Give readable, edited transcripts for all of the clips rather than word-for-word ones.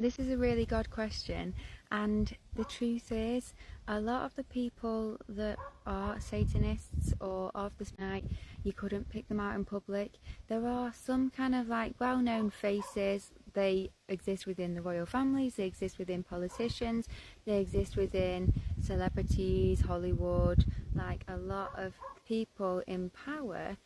This is a really good question, and the truth is, a lot of the people that are Satanists or of the night, you couldn't pick them out in public. There are some kind of like well-known faces. They exist within the royal families, they exist within politicians, they exist within celebrities, Hollywood, like a lot of people in power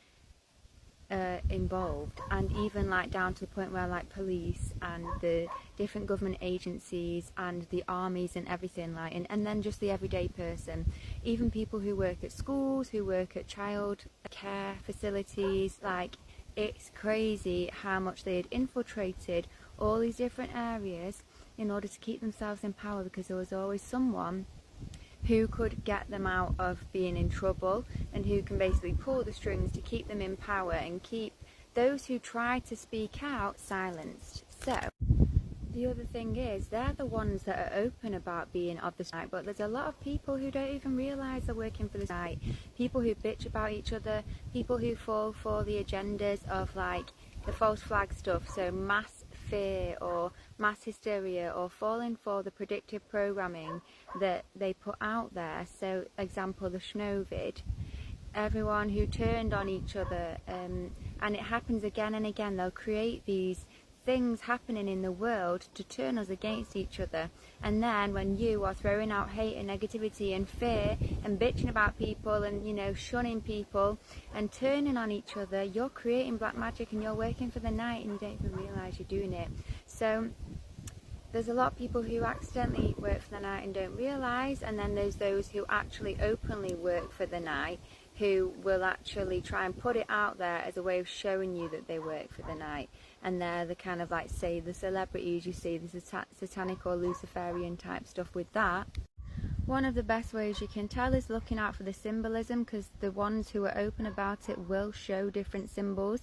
involved, and even like down to the point where like police and the different government agencies and the armies and everything, like, and then just the everyday person, even people who work at schools, who work at child care facilities. Like, it's crazy how much they had infiltrated all these different areas in order to keep themselves in power, because there was always someone who could get them out of being in trouble and who can basically pull the strings to keep them in power and keep those who try to speak out silenced. So the other thing is, they're the ones that are open about being of the site, but there's a lot of people who don't even realise they're working for the site. People who bitch about each other, people who fall for the agendas of like the false flag stuff, so mass fear or mass hysteria, or falling for the predictive programming that they put out there. So example, the Snowvid, everyone who turned on each other, and it happens again and again. They'll create these things happening in the world to turn us against each other, and then when you are throwing out hate and negativity and fear and bitching about people and, you know, shunning people and turning on each other, you're creating black magic and you're working for the night and you don't even realise you're doing it. So there's a lot of people who accidentally work for the night and don't realise, and then there's those who actually openly work for the night, who will actually try and put it out there as a way of showing you that they work for the night. And they're the kind of like, say, the celebrities you see, the satanic or Luciferian type stuff with that. One of the best ways you can tell is looking out for the symbolism, because the ones who are open about it will show different symbols,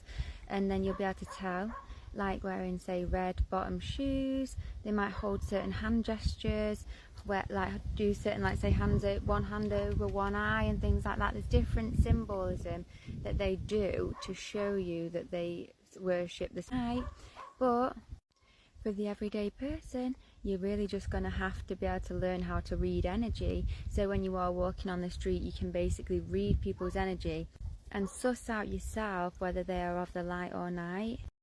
and then you'll be able to tell. Like wearing, say, red bottom shoes, they might hold certain hand gestures, where like do certain, like, say, hands, one hand over one eye and things like that. There's different symbolism that they do to show you that they worship the night. But for the everyday person, you're really just going to have to be able to learn how to read energy. So when you are walking on the street, you can basically read people's energy and suss out yourself whether they are of the light or night.